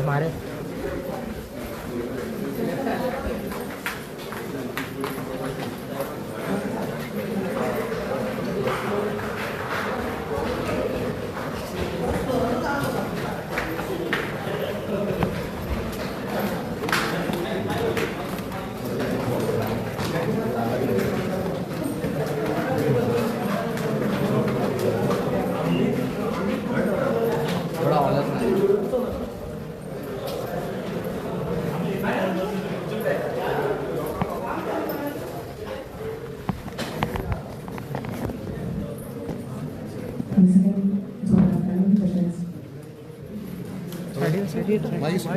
हमारे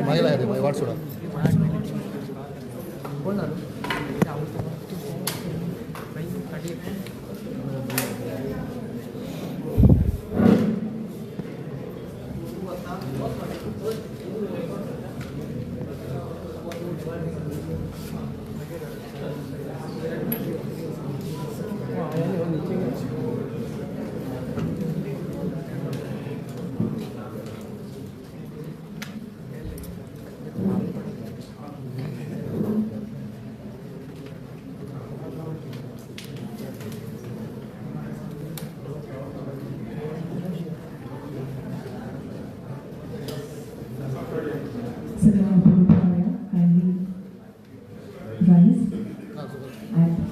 मागेला आहे रे वाट सोडा कोण झालं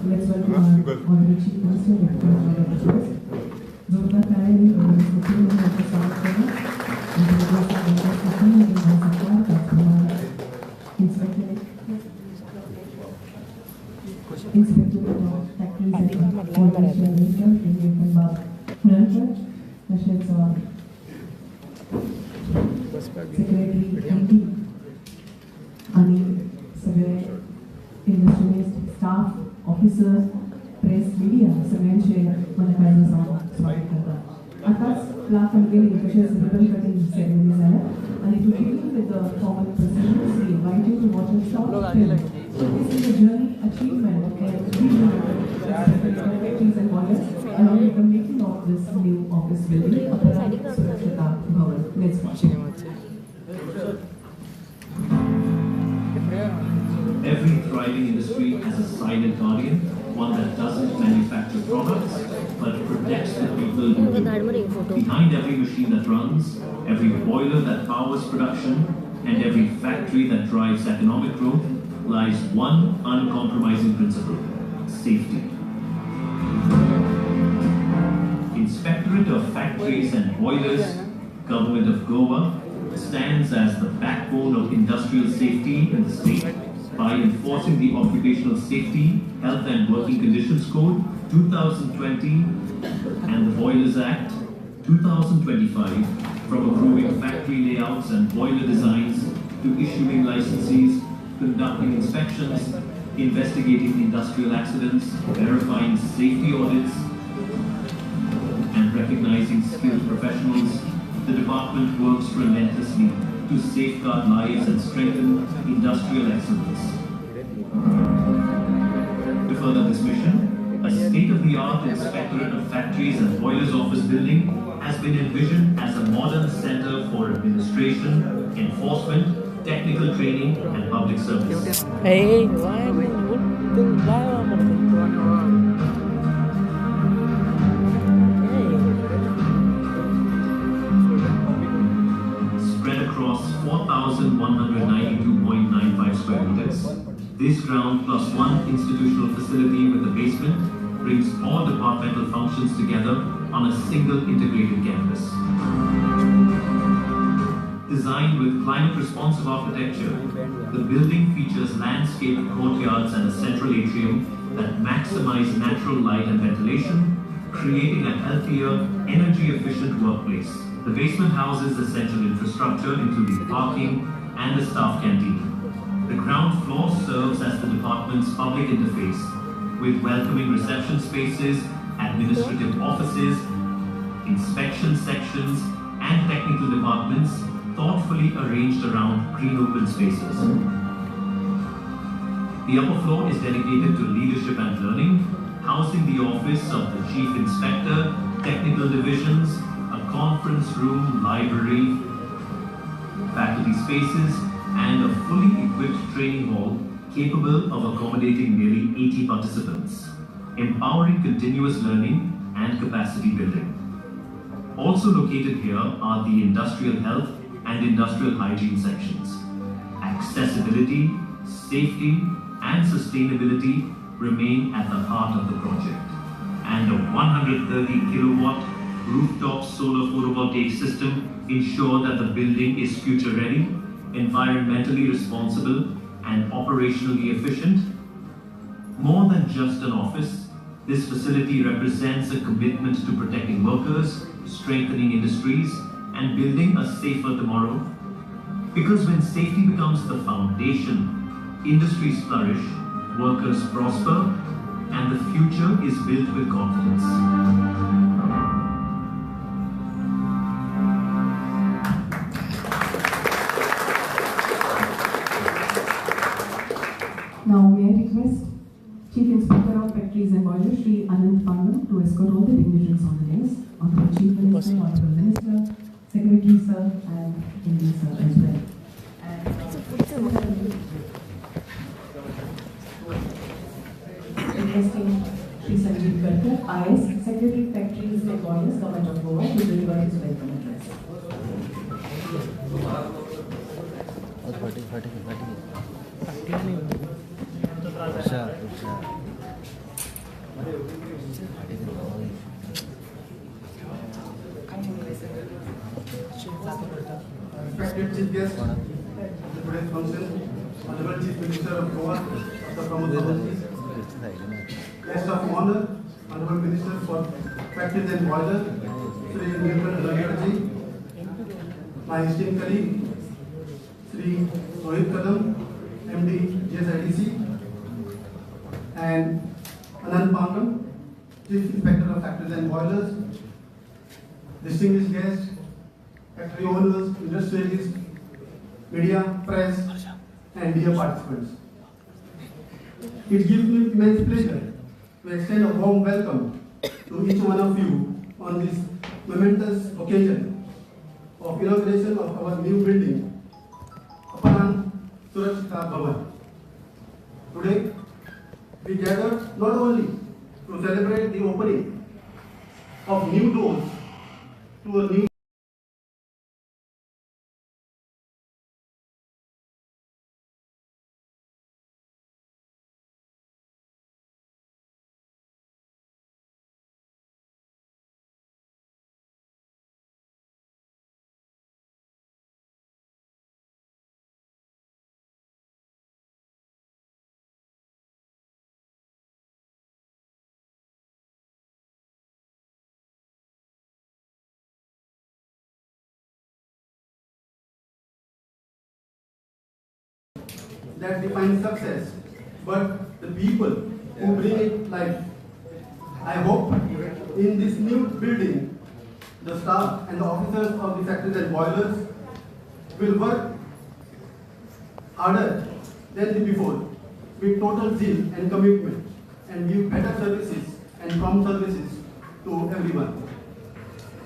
Let's welcome our Honorable Chief Minister, Zohar Khalil, who is the Premier of the South Korea, and the Minister of Inspector of Factories and Corporation Minister, Indian Management, Secretary MD, आणि सगळे industrialist staff officers press media सगळ्यांचे मनकायचं स्वागत करतात. आताच class unveiling तसेच ribbon cutting ceremony झाल्या आणि to begin with the formal procedures we invite you to watch a short film showcasing the journey achievement and vision of factories and borders along with the making of this new office building Aparna Surakshita Bhavan. Let's watch it. Every thriving industry has a silent guardian, one that doesn't manufacture products, but protects the people who do. Behind every machine that runs, every boiler that powers production, and every factory that drives economic growth, lies one uncompromising principle: safety. Inspectorate of Factories and Boilers, Government of Goa, stands as the backbone of industrial safety in the state by enforcing the Occupational Safety, Health and Working Conditions Code 2020 and the Boilers Act 2025, from approving factory layouts and boiler designs to issuing licenses, conducting inspections, investigating industrial accidents, verifying safety audits, and recognizing skilled professionals. The department works relentlessly to safeguard lives and strengthen industrial excellence. To further this mission, a state-of-the-art Inspectorate of Factories and Boilers office building has been envisioned as a modern center for administration, enforcement, technical training, and public service. hey why Spread across 4,192.95 square meters, this ground plus one institutional facility with a basement brings all departmental functions together on a single integrated campus. Designed with climate-responsive architecture, the building features landscaped courtyards and a central atrium that maximize natural light and ventilation, creating a healthier, energy-efficient workplace. The basement houses essential infrastructure including parking and a staff canteen. The ground floor serves as the department's public interface, with welcoming reception spaces, administrative offices, inspection sections, and technical departments thoughtfully arranged around green open spaces. The upper floor is dedicated to leadership and learning, housing the office of the Chief Inspector, technical divisions, a conference room, library, faculty spaces, and a fully equipped training hall capable of accommodating nearly 80 participants, empowering continuous learning and capacity building. Also located here are the industrial health and industrial hygiene sections. Accessibility, safety, and sustainability remain at the heart of the project. And a 130 kilowatt rooftop solar photovoltaic system ensure that the building is future ready, environmentally responsible, and operationally efficient. More than just an office, this facility represents a commitment to protecting workers, strengthening industries, and building a safer tomorrow. Because when safety becomes the foundation, industries flourish, workers prosper, and the future is built with confidence. Now may I request Chief Inspector of Factories and Boilers, Shri Anant Pangam, to escort all the dignitaries on the dais, Honorable Chief Minister, Honorable Minister, Secretary Sir, and MD Sir as well. Requesting Shri Sanjeev Karkar, IS, Secretary Factories and Boilers, Government of Goa, to deliver his welcome address. Respected Chief Guest, today's function, Honorable Chief Minister of Goa, Dr. Pramod Banerjee, Guest of Honor, Honorable Minister for Factories and Boilers, Shri Nirmal Raviarji, my esteemed colleague, Shri Rohit Kadam, MD, GSIDC, and Anant Pangam, Chief Inspector of Factories and Boilers, distinguished guests, factory owners, industrialists, media, press, and dear participants. It gives me immense pleasure to extend a warm welcome to each one of you on this momentous occasion of inauguration of our new building, Aparan Surakshita Bhavan. Today, we gather not only to celebrate the opening of new doors to a new that defines success, but the people who bring it life. I hope in this new building, the staff and the officers of the factories and boilers will work harder than before with total zeal and commitment and give better services and prompt services to everyone.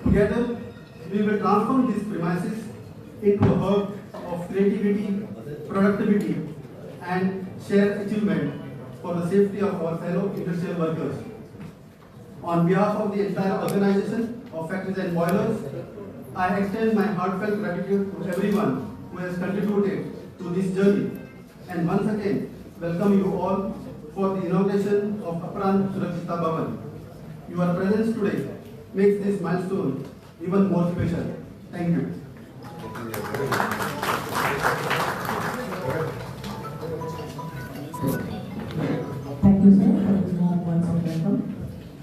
Together, we will transform these premises into a hub of creativity, productivity, and shared achievement for the safety of our fellow industrial workers. On behalf of the entire organization of Factories and Boilers, I extend my heartfelt gratitude to everyone who has contributed to this journey, and once again welcome you all for the inauguration of Aparan Surakshita Bhavan. Your presence today makes this milestone even more special. Thank you. Thank you, sir, for this warm words of welcome.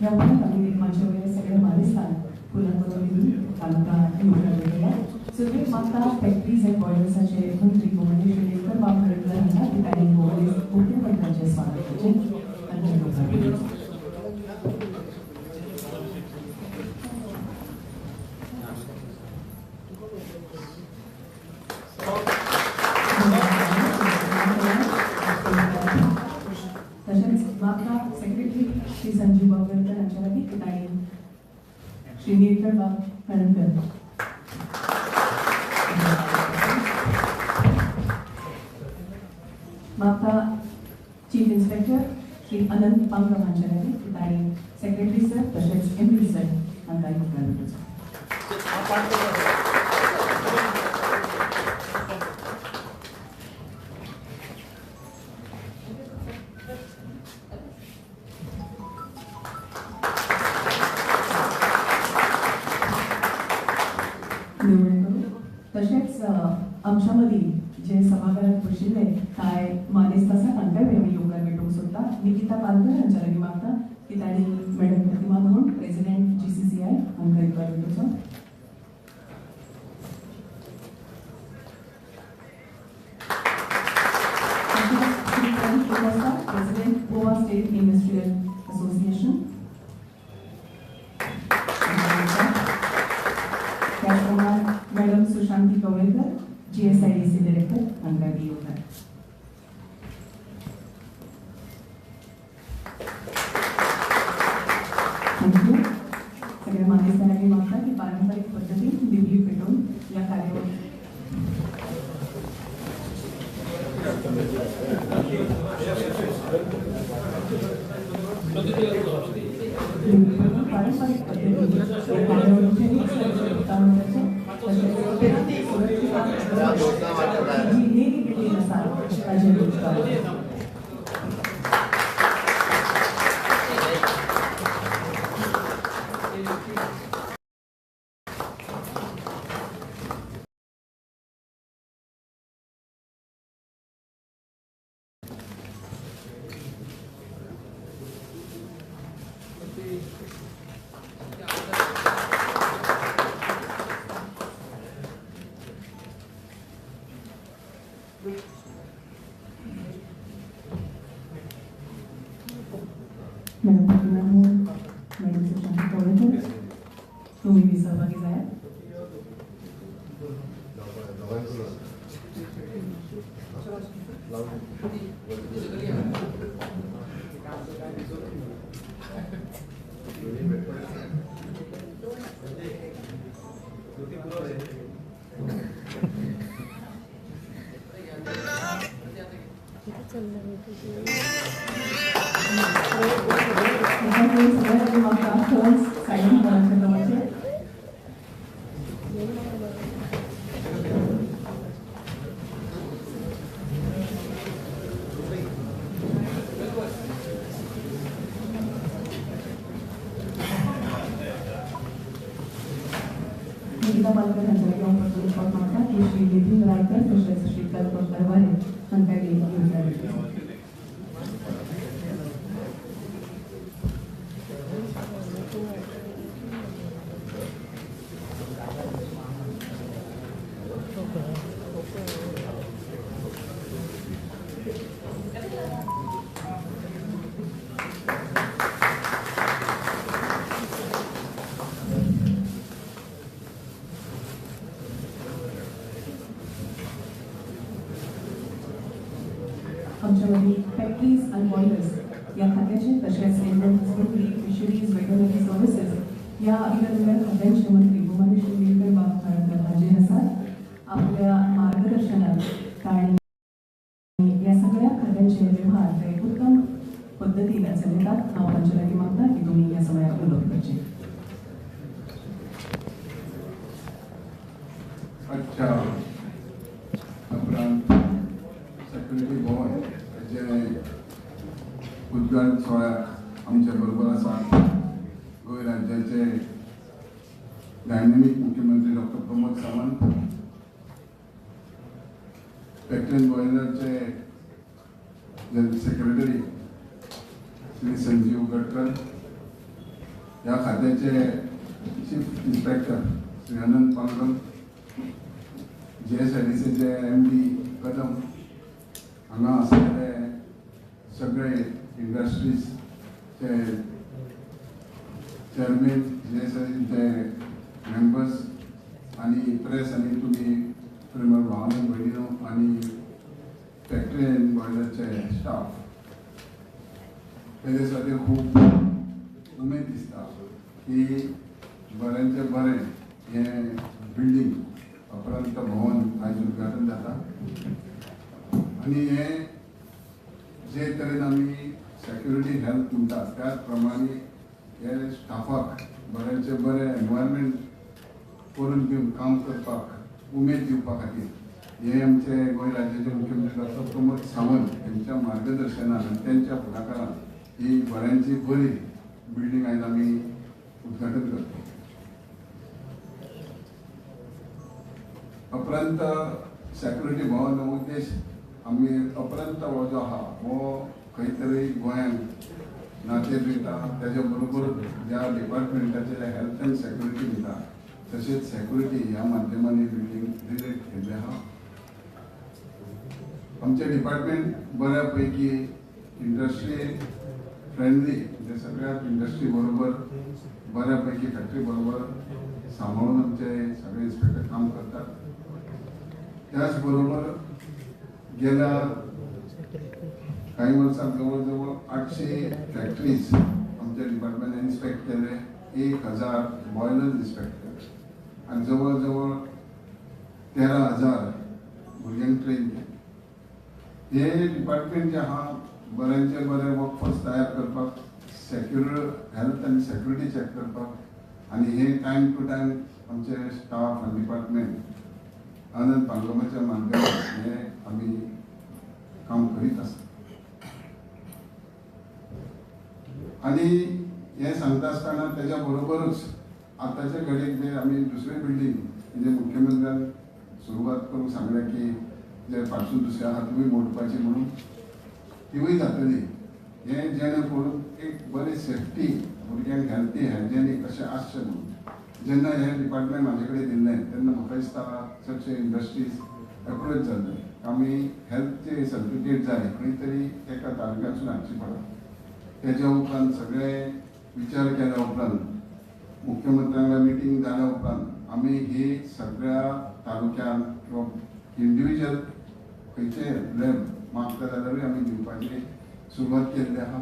यापुढे आम्ही मंचावर सगळे मानेस्थान पुनर्वसुली तालुका निवडलेले आहे. सुरेश माता factories and बॉयलर्साचे मंत्री श्री संजीव बावरकर हांच्या लागीं आणि श्री नीलकंठ कळणकर. मागता चीफ इन्स्पेक्टर श्री अनंत पांगम हांच्या लागीं आणि सेक्रेटरी सर तशेंच एमडी सर हांकां उपकार करचो. तशेंच आमच्या मदीं जे सभाघरांत बशिल्ले कांय मानेस्त आसा तांकांय आमी योगदान मेळोवंक सोदता. निकिता पालकर हांच्या लागीं मागता की तांणी मॅडम प्रतिमा धोंड प्रेसिडेंट GCCI हांकां योगदान मेळोवचो. President Goa state industrial association. त्याचप्रमाणे madam Sushanti Kavlekar GSIDC director हांकां योगदान. थँक्यू. सगळ्या मानेस्तारांनी मागता की पारंपरिक पद्धतीन दिवली पेटोवन या कार्यावळीत पारंपरिक पद्धतीने या कार्यावळीचे जी नेली केली आसा ताजेर उपकार. मॅडम प्रतिमा धोंड, मॅडम सुशांती कवळेकर तुम्ही बी सहभागी जायात. सगळ्यांनी मागता फोन्स सायलेंट करायचे ठेवायचे. निकिता पालकर हांच्या लागीं हांव मागता की श्री नितीन रायकर तशेंच श्री कल्पक दरबारे हांकां योगदान दिवचें. आमच्या मदीं फॅक्टरीज आनी बॉयलर्स या खात्याचे तशेंच हजबंड्री फिशरीज वेटरनरी सर्विसेस या वेगवेगळ्या खात्यांचे मंत्री भुवनेश्वर श्री नीलकंठ कळणकर हाजीर आसात. आपल्या मार्गदर्शनात तांणी या सगळ्या खात्यांचे वेव्हार ते उत्तम पद्दतीन चलयतात. हांव तांचे लागीं मागता की तुमी ह्या समयार उलोवप करचें. अच्छा उपरांत सेक्रेटरी गोवन जे उद्घाटन सोहळ्याक आमच्या बरोबर आसा गोंय राज्याचे डायनेमीक मुख्यमंत्री doctor Pramod Sawant, factory and बॉयलरचे जनरल सेक्रेटरी श्री संजीव गडकर, ह्या खात्याचे चीफ इन्स्पेक्टर श्री अनंत पांगम, GSIDCचे MD कदम, हांगा आसलेले सगळे इंडस्ट्रीजचे चेअरमॅन, GSIDCचे मेंबर्स आणि प्रेस आणि तुम्ही प्रेमळ भावना भयणीनो आणि फॅक्टरी एंड बॉयलरचे स्टाफ, तेजे खातीर खूब उमेद दिसता की बऱ्यांचे बरें हें बिल्डींग अपरांत भवन आयज उद्घाटन जाता आनी हे जे तरेन आमी सेक्युरिटी हेल्थ म्हणटा त्याच प्रमाणे हे स्टाफाक बऱ्यांचे बरें एनवायरमेंट करून घेवन काम करपाक उमेद दिवपा खातीर हे आमचे गोंय राज्याचे मुख्यमंत्री डॉ प्रमोद सावंत यांच्या मार्गदर्शनान आनी त्यांच्या फुडाकारान ही बऱ्यांची बरी बिल्डींग आयज आमी उद्घाटन करता. अपरांत सेक्युरिटी भवन हो उद्देश आमी अपरांत हो जो आहा हो खंय तरी गोंयांत नातेर दिता त्याच्या बरोबर ज्या डिपार्टमेंटाचे हेल्थ एंड सेक्युरिटी दिता तशेंच सेक्युरिटी ह्या माध्यमांनी बिल्डींग रिलेट केल्ले आहा. आमचे डिपार्टमेंट बऱ्या पैकी इंडस्ट्री फ्रेंडली म्हणजे सगळ्यात इंडस्ट्री बरोबर बऱ्या पैकी फॅक्टरी बरोबर सांभाळून आमचे सगळे इन्स्पेक्टर काम करतात. त्याच बरोबर गेल्या काही वर्षांत जवळ जवळ 800 फॅक्टरीज आमच्या डिपार्टमेंटान इन्स्पेक्ट केले, 1000 बॉयलर्स इन्स्पेक्ट केले आणि जवळ जवळ 13,000 भुरग्यांक ट्रेन केले. हे डिपार्टमेंट जे आहा बऱ्यांचे बरे वर्कफोर्स तयार करपाक, सेक्युर हेल्थ आनी सेक्युरिटी चॅक करपाक आनी हे टायम टू टायम आमचे स्टाफ आनी डिपार्टमेंट आनंद पांगोमाच्या माध्यमांतल्यान हे आमी काम करीत आसा. आणि हे सांगता आसतना त्याच्या बरोबरच आताच्या घडीक जे आमी दुसरी बिल्डींग म्हणजे मुख्यमंत्र्यान सुरवात करूंक सांगल्या की जे फाटसून दुसऱ्या आहा तुमी मोडपाची म्हणून तिवूय जातली. हे जेणे करून एक बरी सेफ्टी भुरग्यांक हेल्थी हायजेनीक अशें आसचें म्हणून जेन्ना हे डिपार्टमेंट म्हाजे कडेन दिल्लें तेन्ना म्हाका दिसता चडशे इंडस्ट्रीज एप्रोच जाल्ले आमी हेल्थचे सर्टिफिकेट जाय खंय तरी एका तालुक्यासून हाडची पडटा. त्याच्या उपरांत सगळे विचार केल्या उपरांत मुख्यमंत्र्यांना मिटींग जाल्या उपरांत आमी ही सगळ्या तालुक्यान किंवा इंडिव्हिज्युअल खंयचे लॅब मागता जाल्यारूय आमी दिवपाची सुरवात केल्ली आहा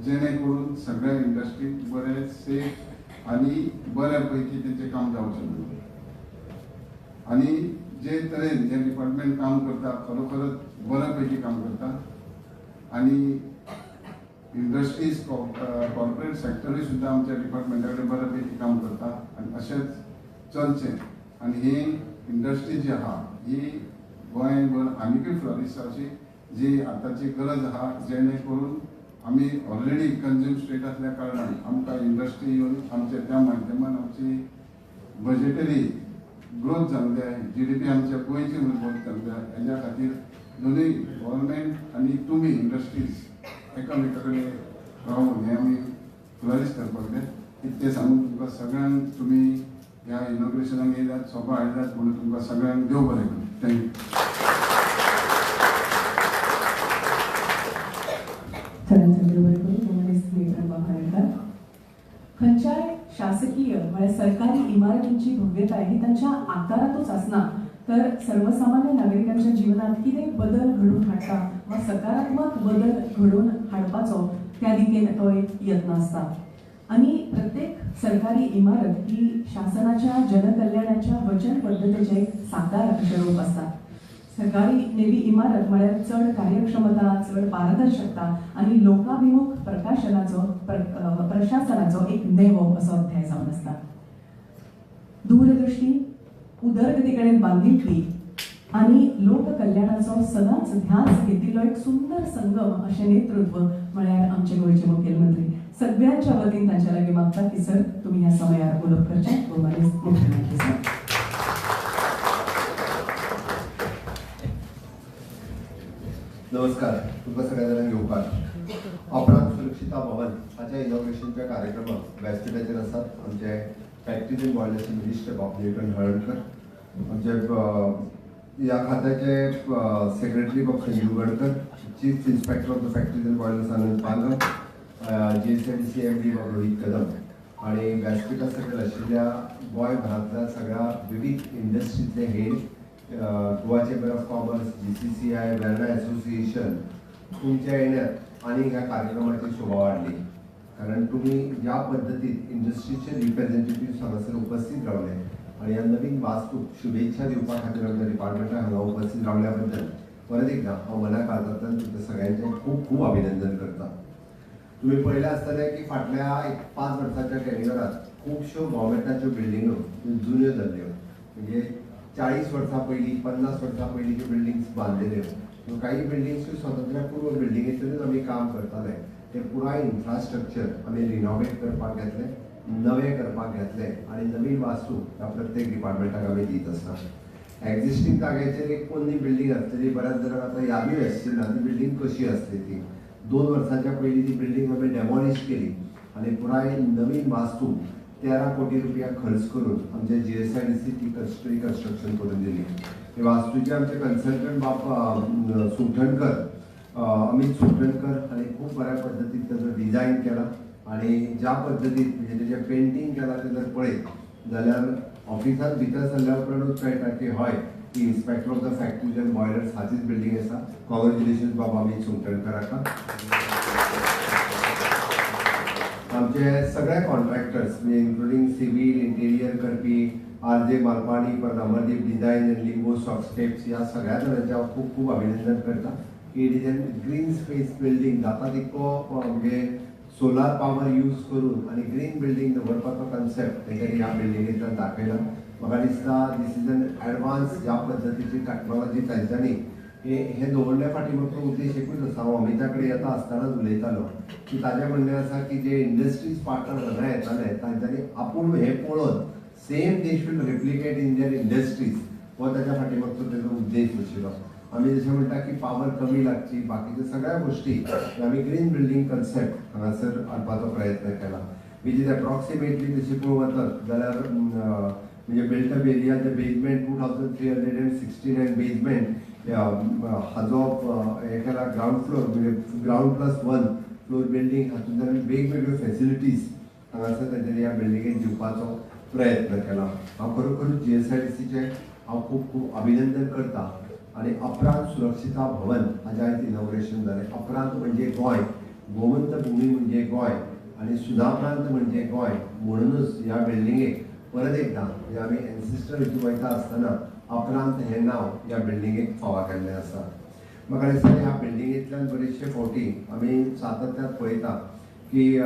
जेणे करून सगळ्या इंडस्ट्रीक बरे सेफ आनी बऱ्या पैकी तेंचें काम जावचें म्हणून. आनी जे तरेन जे डिपार्टमेंट काम करता खरोखरच बऱ्या पैकी काम करता आनी इंडस्ट्रीज कॉर्पोरेट सेक्टरूय सुद्दां आमच्या डिपार्टमेंटा कडेन बऱ्या पैकी काम करता आनी अशेंच चलचें. आनी ही इंडस्ट्री जी आहा ही गोंयभर आनीकूय फ्लॉरिश जावची जी आतांची गरज आहा जेणे करून आमी ऑलरेडी कंज्यूम स्टेट आसल्या कारणान आमकां इंडस्ट्री येवन आमच्या त्या माध्यमान आमची बजेटरी ग्रोथ जावंक जाय, GDP आमच्या गोंयची ग्रोथ जावंक जाय. हेज्या खातीर दोनूय गव्हर्मेंट आनी तुमी इंडस्ट्रीज एकामेका कडेन रावन हें आमी फ्लरिश करपाक जाय. इतलें सांगून तुमकां सगळ्यांक तुमी ह्या इनॉग्रेशनाक येयल्यात, सोबा आयल्यात म्हणून तुमकां सगळ्यांक देव बरें करूं. थँक्यू. खंयच्याय शासकीय म्हणजे सरकारी इमारतींची भव्यता ही त्यांच्या आकारातूच असना तर सर्वसामान्य नागरिकांच्या जीवनात कितें बदल घडून हाडटा वा सकारात्मक बदल घडून हाडपाचो त्या दिकेन तो एक यत्न आसता. आणि प्रत्येक सरकारी इमारत ही शासनाच्या जनकल्याणाच्या वचनबद्धतेचे एक साकार अशें रूप आसता. सरकारी नेवी इमारत म्हळ्यार चड कार्यक्षमता, चड पारदर्शकता आणि लोकाभिमुख प्रशासनाचो एक नेवो असो अध्याय जावन आसता. दूरदृष्टी, उदरगती कडेन बांदिल्ली आणि लोककल्याणाचो सदांच ध्यास घेतिल्लो एक सुंदर संगम अशें नेतृत्व म्हळ्यार आमचे गोंयचे मुखेलमंत्री. सगळ्यांच्या वतीन तांच्या लागीं मागता की सर तुमी ह्या समयार उलोवप करचें. मुख्यमंत्री सर. नमस्कार, तुमकां सगळ्या जाणांक येवकार. अपराध सुरक्षिता भवन हाच्या इनॉग्रेशनच्या कार्यक्रमाक व्यासपीठाचेर आसात आमचे फॅक्टरीज एंड बॉयलर्स मिनिस्टर बाब निळकंठ हळदकर, आमचे ह्या खात्याचे सेक्रेटरी बाब Sanjeev Gadkar, chief inspector of the factories and boilers Anand Pangam, GSMDC MD बाब रोहित कदम आणि व्यासपीठा सकयल आशिल्ल्या गोंयभरांतल्या सगळ्या विविध इंडस्ट्रीतले head, Goa chamber of commerce, GCCI, Verna association तुमच्या येण्यात आणि ह्या कार्यक्रमाची शोभा वाढली. कारण तुम्ही ज्या पद्दतीत इंडस्ट्रीचे रिप्रेझेंटेटिव्ह हांगासर उपस्थित रावले आणि ह्या नवीन वास्तूक शुभेच्छा दिवपा खातीर आमच्या डिपार्टमेंटान हांगा उपस्थित रावल्या बद्दल परत एकदा हांव मनाक आदरांतल्यान तुमच्या सगळ्यांचें खूब खूब अभिनंदन करता. तुम्ही पळयलें आसतलें की फाटल्या 5 वर्सांच्या कॅरियरांत खुबश्यो गव्हर्मेंटाच्यो बिल्डिंगो जुन्यो जाल्ल्यो, म्हणजे 40 वर्सां पयलीं 50 वर्सां पयलींच्यो बिल्डिंग्स बांदलेल्यो. काही बिल्डिंग्स स्वातंत्र्या पूर्व बिल्डिंगेचेरूच आमी काम करताले. ते पुराय इन्फ्रास्ट्रक्चर आमी रिनोवेट करपाक घेतले, नवे करपाक घेतले आणि नवीन वास्तू ह्या प्रत्येक डिपार्टमेंटाक आमी दीत आसता. एक्झिस्टींग जाग्याचेर एक पोरणी बिल्डिंग आसतली, बऱ्याच जाणांक आतां यादूय आसची ना ती बिल्डिंग कशी आसली ती. 2 वर्सांच्या पयलीं ती बिल्डिंग आमी डेमॉलिश केली आणि पुराय नवीन वास्तू 13 कोटी रुपया खर्च करून आमच्या GSIDC ती रिकन्स्ट्रक्शन करून दिली. हे वास्तूचे आमचे कन्सल्टंट बाप सुंठणकर, अमित सुंठणकर आणि खूप बऱ्या पद्धतीत त्याचं डिझाईन केला आणि ज्या पद्धतीत म्हणजे तेजें पेंटिंग केलां तें जर पळयत जाल्यार ऑफिसांत भितर सरल्या उपरांतूच कळटा की हय ती inspector of the factories and boilers हाचीच बिल्डिंग आसा. कॉंग्रॅच्युलेशन्स बाबा अमित सुंठणकराक. आमचे सगळे कॉन्ट्रॅक्टर्स म्हणजे इन्क्लुडींग सिव्हिल इंटेरियर करपी RJ मालपाणी, परत Amardeep design and lingo softscapes ह्या सगळ्या जाणांचे हांव खूब खूब अभिनंदन करता की it is an green space building जाता तितको म्हणजे सोलार पॉवर यूज करून आणि ग्रीन बिल्डिंग दवरपाचो कन्सेप्ट तेंच्यांनी ह्या बिल्डिंगेंतल्यान दाखयला. म्हाका दिसता दिस इज एन एडवान्स ज्या पद्दतीची टॅक्नॉलॉजी तांच्यांनी हे दवरल्या फाटीमागचो उद्देश एकूच आसा. हांव अमिता कडेन येता आसतनाच उलयतालो की ताजें म्हणणें आसा की जे इंडस्ट्रीज पार्टनर हांगा येताले तांच्यांनी आपूण हें पळोवन same they should replicate in their industries हो ताच्या फाटीमागचो तेजो उद्देश आशिल्लो. आमी जशें म्हणटा की पावर कमी लागची, बाकीच्या सगळ्या गोष्टी आमी ग्रीन बिल्डिंग कन्सेप्ट हांगासर हाडपाचो प्रयत्न केला. वीच इज अप्रॉक्सिमेटली तशी पळोवंक वचत जाल्यार म्हणजे बिल्टअप एरियाचे बेजमेंट 2369 बेजमेंट हाजो हे केला ग्राउंड फ्लोर म्हणजे ग्राउंड +1 फ्लोर बिल्डिंग हातूंत वेगवेगळ्यो फॅसिलिटीज हांगासर तांच्यांनी ह्या बिल्डिंगेक दिवपाचो प्रयत्न केला. हांव खरोखरूच GSIDCचें हांव खूब खूब अभिनंदन करता. आणि अपरांत सुरक्षिता भवन हाजें आयज इनॉग्रेशन जालें. अपरांत म्हणजे गोंय, गोमंत भूमी म्हणजे गोंय आणि सुनाप्रांत म्हणजे गोंय म्हणूनच ह्या बिल्डिंगेक परत एकदा म्हणजे आमी एन्सिस्टर हितून वयता आसतना अपरांत हें नांव ह्या बिल्डिंगेक फावो केल्लें आसा. म्हाका दिसता ह्या बिल्डिंगेंतल्यान बरेचशे फावटी आमी सातत्यान पळयता की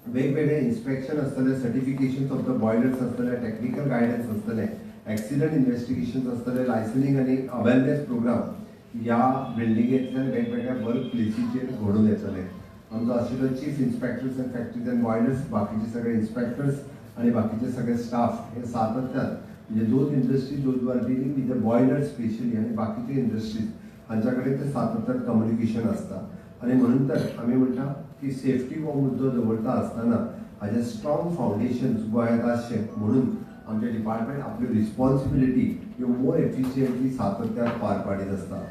वेगवेगळे इन्स्पेक्शन आसतले, सर्टिफिकेशन्स ऑफ द बॉयलर्स आसतले, टेक्निकल गायडन्स आसतले, एक्सिडंट इन्व्हेस्टिगेशन्स आसतले, लायसनिंग आनी अवेरनेस प्रोग्राम ह्या बिल्डिंगेंतल्यान वेगवेगळ्या वर्क प्लेसीचेर घडून येतले. आमचो आशिल्लो chief inspectors and factories and boilers, बाकीचे सगळे इन्स्पेक्टर्स आणि बाकीचे सगळे स्टाफ हे सातत्यान म्हणजे those industries those are dealing with the boilers specially आणि बाकीचे इंडस्ट्रीज हांच्या कडेन ते सातत्यान कम्युनिकेशन आसता. आणि म्हणून तर आमी म्हणटा की सेफ्टी हो मुद्दो दवरता आसतना हाजे स्ट्रॉंग फावंडेशन्स गोंयांत आसचे म्हणून आमचे डिपार्टमेंट आपली रिस्पॉन्सिबिलिटी ह्यो मोर एफिशियंटली सातत्यान पार पाडीत आसता.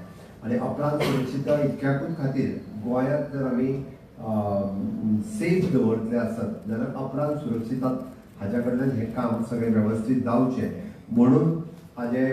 आणि अपरांत सुरक्षिता इतक्याकूच खातीर गोंयांत जर आमी सेफ दवरतले आसत जाल्यार अपरांत सुरक्षिता हाच्या कडल्यान हें काम सगळें वेवस्थीत जावचें म्हणून हाजे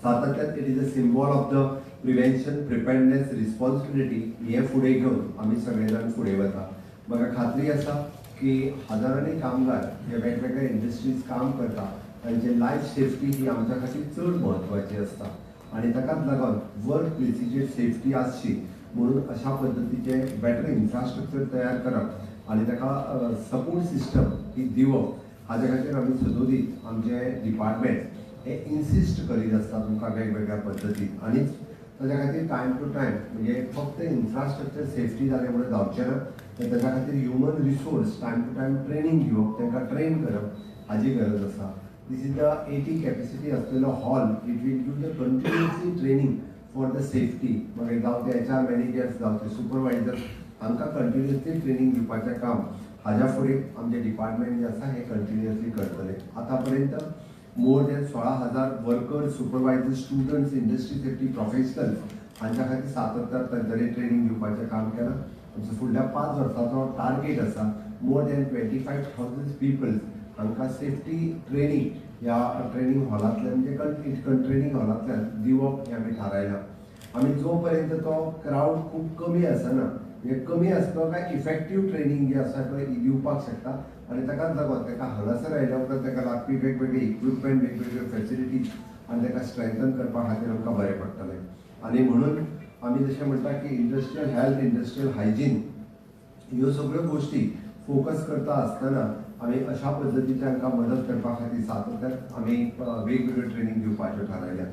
सातत्यान it is a symbol of the prevention, preparedness, responsibility हे फुडें घेवन आमी सगळे जाण फुडें वता. म्हाका खात्री आसा की हजारांनी कामगार हे वेगवेगळ्या इंडस्ट्रीज काम करता तांचे लायफ सेफ्टी ही आमच्या खातीर चड म्हत्वाची आसता आणि ताकाच लागून वर्क प्लेसीचेर सेफ्टी आसची म्हणून अशा पद्दतीचे बेटर इन्फ्रास्ट्रक्चर तयार करप आणि ताका सपोर्ट सिस्टम ही दिवप हाजे खातीर आमी सदोदीत आमचे डिपार्टमेंट हे इन्सिस्ट करीत आसता तुमकां वेगवेगळ्या पद्दतीन. आनी ताच्या खातीर टायम टू टायम म्हणजे फक्त इन्फ्रास्ट्रक्चर सेफ्टी जालें म्हणून जावचें ना, तर ताच्या खातीर human resource time to time training दिवप, तांकां ट्रेन करप हाची गरज आसा. दिस इज द 80 कॅपेसिटी आसलेलो hall. It will give the continuously training for the safety. मागीर जावं ते HR मॅनेजर्स जावं ते सुपरवायझर्स हांकां कंटिन्युअसली ट्रेनिंग दिवपाचें काम हाज्या फुडें आमचें डिपार्टमेंट जें आसा हें कंटिन्युअसली करतलें. आतां पर्यंत more than 16,000 workers, supervisors, students, industry safety professionals हांच्या खातीर सातत्यान तांच्यांनी ट्रेनिंग दिवपाचें काम केलां. आमचो फुडल्या 5 वर्सांचो टार्गेट आसा मोर दॅन 25,000 पिपल्स हांकां सेफ्टी ट्रेनिंग ह्या ट्रेनिंग हॉलांतल्यान म्हणजे ट्रेनिंग हॉलांतल्यान दिवप हें आमी थारायलां. आमी जो पर्यंत तो क्रावड खूब कमी आसना म्हणजे कमी आसता काय इफेक्टीव ट्रेनिंग जी आसा पळय ही दिवपाक शकता आनी ताकाच लागून ताका हांगासर आयल्या उपरांत ताका लागपी वेगवेगळे इक्विपमेंट वेगवेगळे फॅसिलिटीज आनी ताका स्ट्रेंथन करपा खातीर आमकां बरें पडटलें. आनी म्हणून आमी जशें म्हणटा की इंडस्ट्रियल हेल्थ इंडस्ट्रियल हायजीन ह्यो सगळ्यो गोश्टी फोकस करता आसतना आमी अशा पद्दतीचे आमकां मदत करपा खातीर सातत्यान आमी वेगवेगळे ट्रेनिंग दिवपाचें थारायल्या.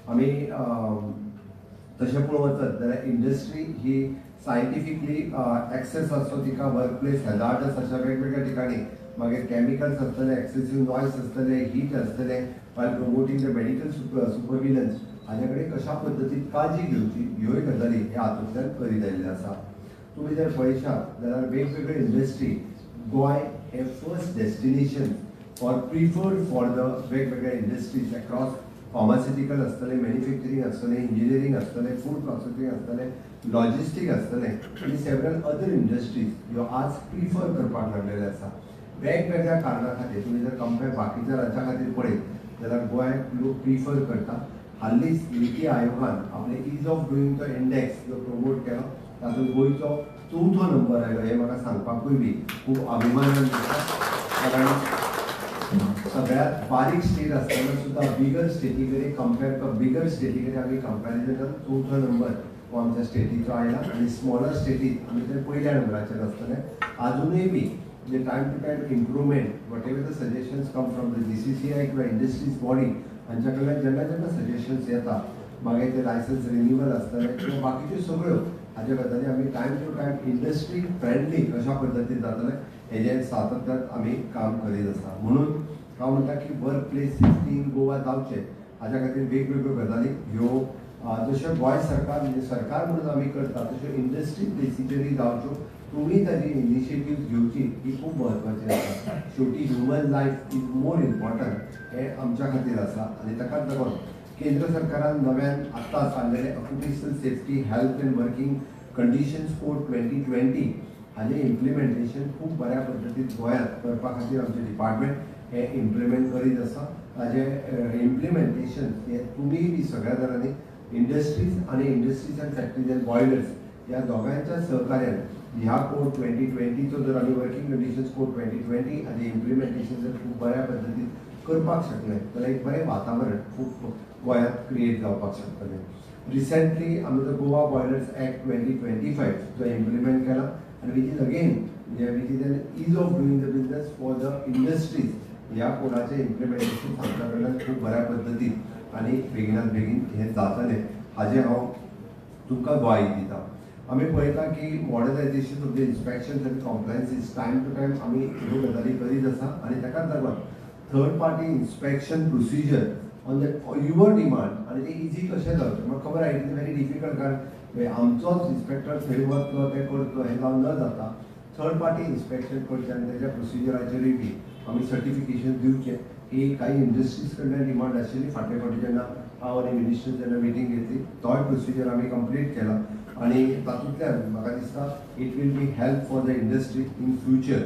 आमी तशें पळोवंक वचत जाल्यार इंडस्ट्री ही सायंटिफिकली एक्सेस आसतो तिका वर्क प्लेस हॅजार्डस अशा वेगवेगळ्या ठिकाणी मागीर कॅमिकल्स आसतले एक्सेसीव नॉयज आसतले हीट आसतले वायल प्रमोटींग द मेडिकल सुपरविलन्स हाजे कडेन कशा पद्दतीन काळजी घेवची ह्योय गजाली ह्या हातूंतल्यान करीत आयिल्ले आसा. तुम्ही जर पळयशात जाल्यार वेगवेगळे इंडस्ट्री गोंय हे first destination for preferred for the वेगवेगळ्या इंडस्ट्रीज अक्रॉस फार्मास्युटिकल आसतले मॅन्युफॅक्चरींग आसतले इंजिनियरींग आसतले फूड प्रोसेसिंग आसतले लॉजिस्टीक आसतले आनी सेवरल अदर इंडस्ट्रीज ह्यो आज प्रिफर करपाक लागलेले आसा. वेगवेगळ्या कारणां खातीर तुमी जर कंपेर बाकीच्या राज्यां खातीर पळयत जाल्यार गोंयाक लोक प्रिफर करता. हालींच नीती आयोगान आपले is of doing the index जो प्रमोट केलो तातूंत गोंयचो 4थो नंबर आयलो हें म्हाका सांगपाकूय बी खूब अभिमानान दिसता. कारण सगळ्यात बारीक स्टेट आसतना सुद्दां बिगर स्टेटी कडेन बिगर स्टेटी कडेन आमी कंपॅरिजनान 4थो नंबर हो आमच्या स्टेटीचो आयला आनी स्मॉलर स्टेटीत आमी ते पयल्या नंबराचेर आसतले. अजुनूय बी जे time to time improvement whatever the suggestions come from the GCCI किंवा इंडस्ट्रीज बॉडी हांच्या कडल्यान जेन्ना जेन्ना सजेशन्स येता मागीर ते लायसन्स रिन्युवल आसतले किंवा बाकीच्यो सगळ्यो हाज्या गजाली आमी time to time industry friendly कशा पद्दतीन जातले हेजेर सातत्यान आमी काम करीत आसा. म्हणून हांव म्हणटा की work place safety in Goa जावचें हाज्या खातीर वेगवेगळ्यो गजाली ह्यो जशें गोंय सरकार म्हणजे सरकार म्हणून आमी करता तश्यो इंडस्ट्री प्लेसीचेरय जावच्यो. तुमी ताजी इनिशिएटीव्ह घेवची ही खूब म्हत्वाची आसा. शेवटी human life is more important हें आमच्या खातीर आसा आनी ताकाच लागून केंद्र सरकारान नव्यान आत्ताच हाडलेले occupational safety health and working conditions code 2020 हाजें इम्प्लिमेंटेशन खूब बऱ्या पद्दतीन गोंयांत करपा खातीर आमचें डिपार्टमेंट हें इम्प्लिमेंट करीत आसा. ताजें इम्प्लिमेंटेशन हें तुमी बी सगळ्या जाणांनी इंडस्ट्रीज आनी industries end factories and boilers ह्या दोगांयच्या सहकार्यान ह्या कोड 2020चो जर आमी वर्किंग कंडिशन्स कोड 2020 हाजें इम्प्लिमेंटेशन जर खूब बऱ्या पद्दतीन करपाक शकले जाल्यार एक बरें वातावरण खूब गोंयांत क्रिएट जावपाक शकतलें. रिसेंटली आमी जो गोवा बॉयलर्स एक्ट 2025 जो इम्प्लिमेंट केला आनी which is again which is an is of doing the business for the industries ह्या कोडाचें इम्प्लिमेंटेशन आमच्या कडल्यान खूब बऱ्या पद्दतीन आनी बेगिनात बेगीन हें जातलें हाजें हांव तुमकां ग्वाही दिता. आमी पळयता की modernisation of the inspections and compliances time to time आमी ह्यो गजाली करीत आसा आनी ताकाच लागून third party inspection procedure on the your demand आनी ते इजी कशें जावचें म्हाका खबर आहा इट इज व्हेरी डिफिकल्ट कारण आमचोच इन्स्पेक्टर थंय वतलो ते करतलो हें जावन न जाता. थर्ड पार्टी इन्स्पेक्शन करचें आनी तेज्या प्रोसिजराचेरूय बी आमी सर्टिफिकेशन दिवचें ही काही इंडस्ट्रीज कडल्यान डिमांड आशिल्ली. फाटले फावटी जेन्ना हांव आनी मिनिस्टर जेन्ना मिटींग घेतली तोय प्रोसिजर आमी कंप्लीट केला आनी तातूंतल्यान म्हाका दिसता it will be help for the industry in future.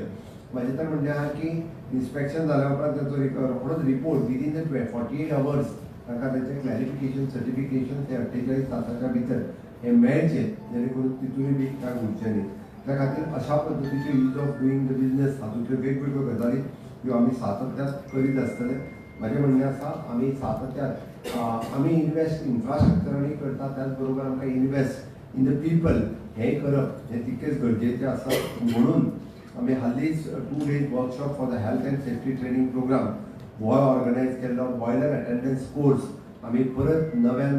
म्हाजें तर म्हणचें आहा की इन्स्पेक्शन जाल्या उपरांत ताचो रोखडोच रिपोर्ट विदीन द 48 hours ताका तेचें क्लॅरिफिकेशन सर्टिफिकेशन ते 48 तासाच्या भितर हें मेळचें जेणे करून तितूनय बी कांय उरचें न्ही. त्या खातीर अशा पद्दतीचे use of doing the business हातूंतल्यो वेगवेगळ्यो गजाली ह्यो आमी सातत्यान करीत आसतले. म्हाजें म्हणणें आसा आमी सातत्यान आमी इन्वेस्ट इन्फ्रास्ट्रक्चरांनी करता त्याच बरोबर आमकां इन्वेस्ट इन द पीपल हें करप हें तितकेंच गरजेचें आसा. म्हणून आमी हालींच 2 days workshop for the health and safety training programme हो ऑर्गनायज केल्लो. बॉयलर अटेंडन्स कोर्स आमी परत नव्यान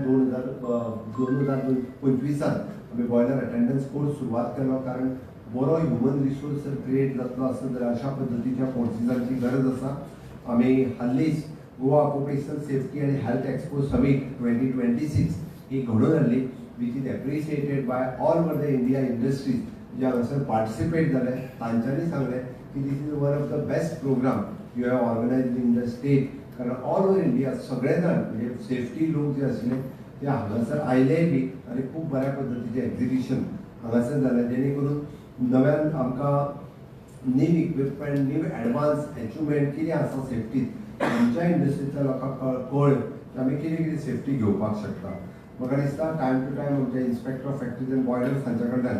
2025 आमी बॉयलर अटेंडन्स कोर्स सुरवात केलो कारण बरो ह्युमन रिसोर्स जर क्रिएट जातलो आसत जाल्यार अशा पद्दतीच्या कोर्सिसांची गरज आसा. आमी हालींच गोवा ऑक्युपेशनल सेफ्टी आनी हेल्थ एक्सपो समीट 2026 ही घडोवन हाडली which is appreciated by all over the India industries जे हांगासर पार्टिसिपेट जाले. तांच्यांनी सांगलें की this is one of the best programme you have organised in the state कारण ऑल ओवर इंडिया सगळे जाण म्हणजे सेफ्टी लोक जे आशिल्ले ते हांगासर आयले बी आनी खूब बऱ्या पद्दतीचें एक्झिबिशन हांगासर जालें जेणे करून नव्यान आमकां नीव इक्विपमेंट नीव एडवान्स अचिवमेंट कितें आसा सेफ्टीत आमच्या इंडस्ट्रीच्या लोकांक कळ्ळ आमी कितें कितें सेफ्टी घेवपाक शकता. म्हाका दिसता टायम टू टायम आमचे inspector of factories and boilers हांच्या कडल्यान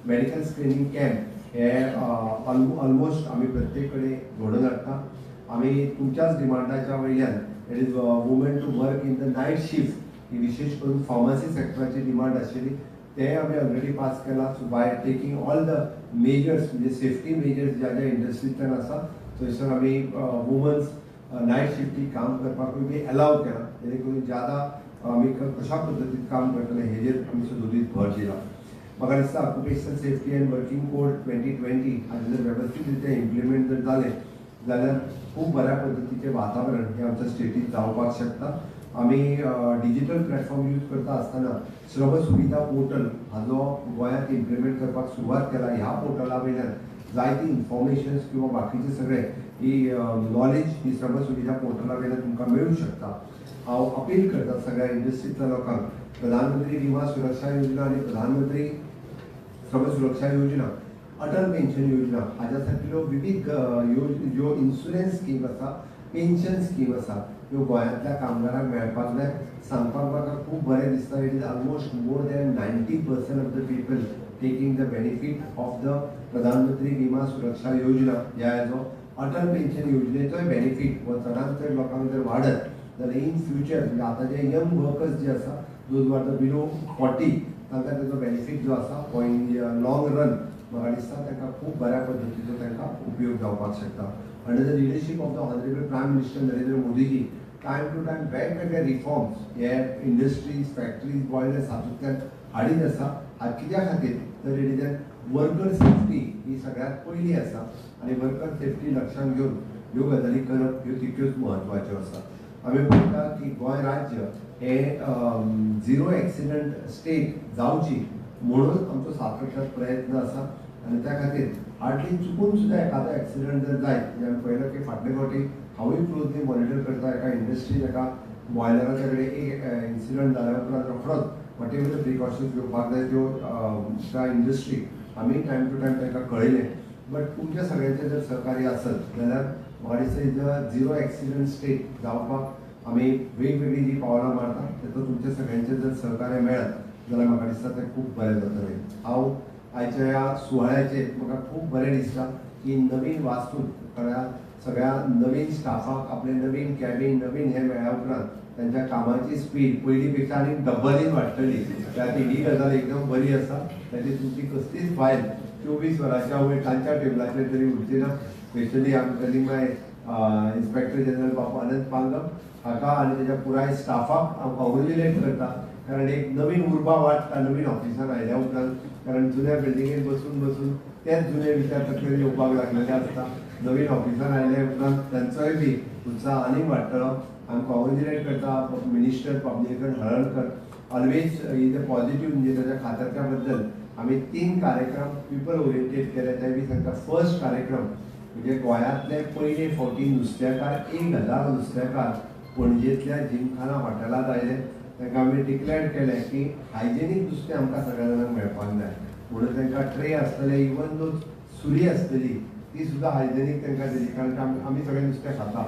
मेडिकल स्क्रीनिंग कॅम्प हे ऑलमोस्ट आम्ही प्रत्येक कडेन घडोवन हाडटा. आम्ही तुमच्याच डिमांडाच्या वयल्यान it is women to work in the night shift ही विशेष करून फार्मसी सेक्टराची डिमांड आशिल्ली ते आम्ही ऑलरेडी पास केला. So by taking all the measures म्हणजे सेफ्टी मेजर्स ज्या ज्या इंडस्ट्रींतल्यान आसा थंयसर आमी वुमन्स नायट शिफ्टी काम करपाकूय बी अलाव केला जेणे करून ज्यादा आमी कशा पद्दतीन काम करतले हेजेर आमी सुदोरीत भर दिला. म्हाका दिसता occupational safety end working code 2020 हाजे जर वेवस्थीत रित्या इम्प्लिमेंट जर जालें जाल्यार खूब बऱ्या पद्दतीचें वातावरण हें आमच्या स्टेटींत जावपाक शकता. आमी डिजिटल प्लॅटफॉर्म यूज करता आसतना श्रम सुविधा पोर्टल हाजो गोंयांत इम्प्लिमेंट करपाक सुरवात केला. ह्या पोर्टला वयल्यान जायती इन्फॉर्मेशन्स किंवा बाकीचे सगळे ही नॉलेज ही श्रम सुविधा पोर्टला वयल्यान तुमकां मेळूंक शकता. हांव अपील करता सगळ्या इंडस्ट्रींतल्या लोकांक प्रधानमंत्री विमा सुरक्षा योजना आनी प्रधानमंत्री श्रम सुरक्षा योजना अटल पेन्शन योजना हाज्या सारकिल्यो विविध ज्यो इन्शुरन्स स्कीम आसा पेन्शन स्कीम आसा ह्यो गोंयांतल्या कामगारांक मेळपाक जाय. सांगपाक म्हाका खूब बरें दिसता. It is almost more than 90% of the people taking the benefit of the प्रधानमंत्री विमा सुरक्षा योजना ह्या हेजो अटल पेन्शन योजनेचोय बेनिफीट हो चडांत चड लोकांक जर वाडत जाल्यार इन फ्युचर म्हणजे आतां जे यंग वर्कर्स जे आसा दोज आर द बिलो 40 तांकां तेजो बेनिफीट जो आसा हो इन लॉंग रन म्हाका दिसता तांकां खूब बऱ्या पद्दतीचो तांकां उपयोग जावपाक शकता. Under the leadership of the honourable prime minister Narendra Modiji time to time वेगवेगळे रिफॉर्म्स हे इंडस्ट्रीज फॅक्टरीज बॉयलर्स हातूंतल्यान हाडीत आसा. कित्या खातीर तर इट इज वर्कर सेफ्टी ही सगळ्यात पयली आसा आनी वर्कर सेफ्टी लक्षांत घेवन ह्यो गजाली करप ह्यो तितक्योच म्हत्वाच्यो आसा. आमी पळयता की गोंय राज्य हे झिरो एक्सिडंट स्टेट जावची म्हणून आमचो सातत्यान प्रयत्न आसा आनी त्या खातीर हार्डली चुकून सुद्दां एखादो एक्सिडंट जर जायत म्हणजे आमी पळयलो की फाटले फावटी हांवूय क्लोजली मॉनिटर करता एका इंडस्ट्रीन एका बॉयलराच्या कडेन एक इन्सिडंट जाल्या उपरांत रोखडोच वॉट एवर प्रिकॉशन्स घेवपाक जाय त्यो त्या इंडस्ट्रीक आमी टायम टू टायम तांकां कळयलें. बट तुमच्या सगळ्यांचें जर सहकार्य आसत जाल्यार म्हाका दिसता झिरो एक्सिडंट स्टेट जावपाक आमी वेगवेगळी जी पावलां मारता तेचो तुमच्या सगळ्यांचें जर सहकार्य मेळत जाल्यार म्हाका दिसता तें खूब बरें जातलें. हांव आयच्या ह्या सुवाळ्याचेर म्हाका खूब बरें दिसता की नवीन वास्तूंत सगळ्या नवीन स्टाफाक आपले नवीन कॅबीन नवीन हे मेळ्ळ्या उपरांत त्यांच्या कामाची स्पीड पयलीं पेक्षा आनी डबलीन वाडटली. त्याती ही गजाल एकदम बरी आसा. ताची तुमची कसलीच फायल 24 वरांच्या वयर तांच्या टेबलाचेर तरी उरची ना. Specially I am telling my inspector general Bapu Anand Pangam हाका आनी तेच्या पुराय स्टाफाक हांव कॉंग्रेच्युलेट करता. कारण एक नवीन उर्बा वाडटा नवीन ऑफिसान आयल्या उपरांत. कारण जुन्या बिल्डिंगेन बसून बसून तेच जुने विचार तकलेन येवपाक लागलेले आसता. नवीन ऑफिसान आयल्या उपरांत तांचोय बी उत्साह आनीक वाडटलो. हांव कॉंग्रेच्युलेट करता मिनिस्टर पबनीकरण Halarnkar. Always is a positive म्हणजे त्याच्या खात्याच्या बद्दल आम्ही 3 कार्यक्रम पीपल ओरिएंटेड केले. ते बी तांकां फर्स्ट कार्यक्रम म्हणजे गोंयांतले पयले फावटी नुस्तेकार 1000 नुस्तेकार पणजेंतल्या जिमखाना हॉटेलांत आयले. तांकां आमी डिक्लेअर केलें की हायजेनीक नुस्तें आमकां सगळ्या जाणांक मेळपाक जाय म्हणून तांकां ट्रे आसतले इवन दो सुरी आसतली ती सुद्दां हायजेनीक तांकां दिली. कारण आमी सगळें नुस्तें खाता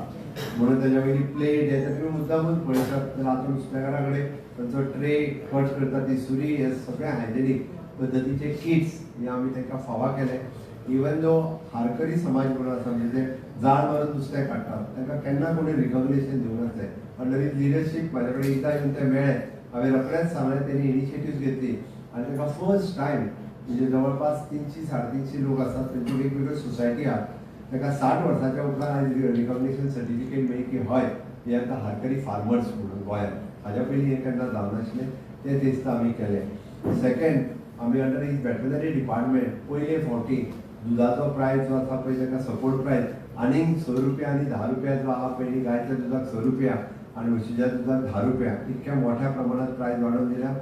म्हणून ताच्या वयली प्लेट हे तुमी मुद्दामूच पळयतात तर आतां नुस्तेकारा कडेन तांचो ट्रे कट करता ती सुरी हे सगळें हायजेनीक पद्दतीचे किट्स हे आमी तांकां फावो केले. इवन दो हारकरी समाज म्हणून आसा म्हणजे ते जाळ मारून नुस्तें काडटात तांकां केन्ना कोणी रिकॉग्निशन दिवंक नासलें. अंडर हिज लिडरशीप म्हाजे कडेन एकदां येवन ते मेळ्ळे. हांवें रोखडेंच सांगलें तेणी इनिशिएटीव्ह घेतली आनी तांकां फर्स्ट टायम म्हणजे जवळपास 300-350 लोक आसात तांची वेगवेगळ्यो सोसायटी आहात. ताका 60 वर्सांच्या उपरांत आयज रिकॉग्निशन सर्टिफिकेट मेळ्ळी की हय हे आतां हारकरी फार्मर्स म्हणून गोंयांत हाज्या पयलीं हें केन्ना जावं नाशिल्लें. ते दिसता आमी केलें. सेकंड आमी अंडर हीज वेटरनरी डिपार्टमेंट पयले फावटी दुधाचो प्रायस जो आसा पळय ताका सपोर्ट प्रायस आनीक 6 रुपया आनी 10 रुपया जो आहा पयलीं गायच्या दुधाक 6 रुपया आनी म्हशीच्या दुधाक 10 रुपया इतक्या मोठ्या प्रमाणात प्रायस वाडोवन दिल्या.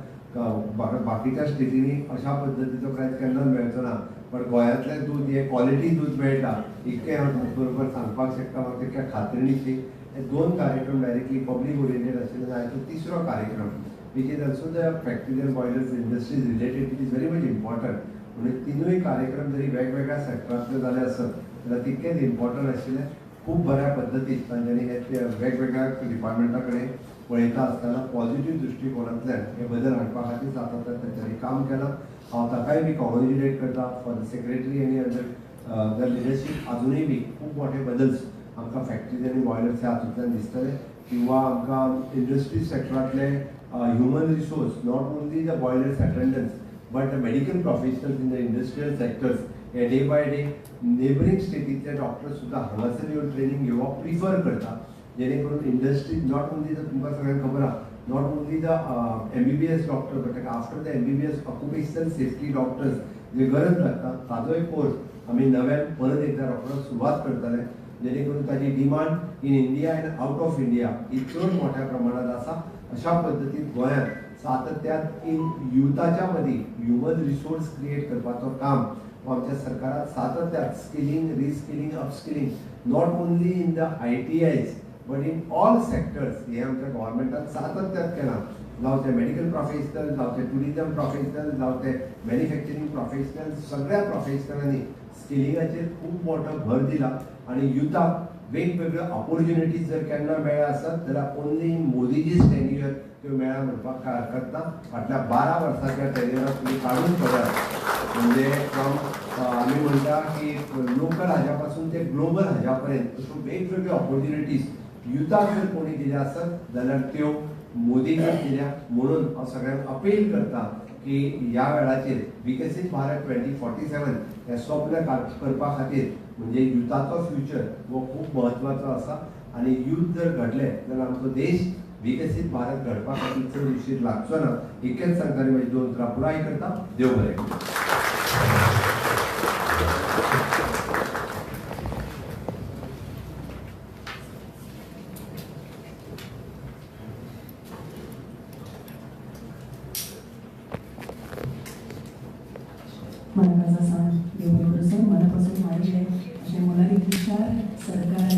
बाकीच्या स्टेटींनी अशा पद्दतीचो प्रायस केन्नाच मेळचो ना. पण गोंयांतलें दूद हे क्वॉलिटी दूद मेळटा इतकें हांव बरोबर सांगपाक शकता. म्हाका तितक्या खात्रीनिशी हे 2 कार्यक्रम डायरेक्टली पब्लीक ओरिएंटेड आशिल्ले. आयचो 3रो कार्यक्रम which is also the factories and boilers industries related. It is very much important. म्हणून 3ूय कार्यक्रम जरी वेगवेगळ्या सेक्टरांतले जाले आसत जाल्यार तितकेच इम्पॉर्टंट आशिल्ले. खूब बऱ्या पद्दतीन तांच्यांनी हे वेगवेगळ्या डिपार्टमेंटा कडेन पळयता आसतना पॉझिटिव्ह दृश्टिकोनांतल्यान हे बदल हाडपा खातीर जाता तेंच्यांनी काम केलां. हांव ताकाय बी कॉंग्रॅच्युलेट करता फॉर द सेक्रेटरी आनी द लिडरशीप. अजुनूय बी खूब मोठे बदल्स आमकां फॅक्टरीज आनी बॉयलर्स ह्या हातूंतल्यान दिसतले किंवा आमकां इंडस्ट्री सेक्टरांतले human resource not only the boilers attendants but the medical professionals in the industrial sectors हे डे बाय डे नेबरींग स्टेटींतले डॉक्टर्स सुद्दां हांगासर येवन ट्रेनिंग घेवप प्रिफर करता, जेणे करून इंडस्ट्री नॉट ओन्ली द तुमकां सगळ्यांक खबर आहा not only the MBBS doctor but after the MBBS occupational safety doctors जे गरज लागता ताजो एक कोर्स आमी नव्यान परत एकदा रोखडोच सुरवात करतले, जेणे करून ताची demand in India and out of India ही चड मोठ्या प्रमाणात आसा. अशा पद्दतीन गोंयांत सातत्यान इन युथाच्या मदीं ह्युमन रिसोर्स क्रिएट करपाचो काम आमच्या सरकारान सातत्यान skilling reskilling upskilling not only in the ITIs but in all sectors हे आमच्या गव्हर्मेंटान सातत्यान केलां. जावं ते मेडिकल प्रोफेशनल जावं ते टुरिजम प्रोफेशनल जावं ते मॅन्युफॅक्चरींग प्रोफेशनल सगळ्या प्रोफेशनलांनी स्किलिंगाचेर खूब मोठो भर दिला आनी युथाक वेगवेगळ्यो ऑपॉर्च्युनिटीज जर केन्ना मेळ्ळ्या आसत जाल्यार ओन्ली इन मोदीजीज टेन्युअर त्यो मेळ्ळ्या म्हणपाक कांय हरकत ना. फाटल्या 12 वर्साच्या टेन्युअराक तुमी काडून पळयात म्हणजे आमी म्हणटा की लोकल हाज्या पासून ते ग्लोबल हाज्या पर्यंत अश्यो वेगवेगळ्यो ऑपॉर्च्युनिटीज युथाक जर कोणी दिल्या आसत जाल्यार त्यो मोदीजीन दिल्या. म्हणून हांव सगळ्यांक अपील करता की ह्या वेळाचेर विकसीत भारत 2047 हे स्वप्न करपा खातीर म्हणजे युथाचो फ्युचर हो खूब म्हत्वाचो आसा आनी युथ जर घडले जाल्यार आमचो देश विकसीत भारत घडपा खातीर चड उशीर लागचो ना. इतकेंच सांगताना म्हजी 2 उतरां पुराय करता. देव बरें करूं. मला सण देव बरें करूं सर. मनापासून वाढले असे मोलादीक विचार सरकार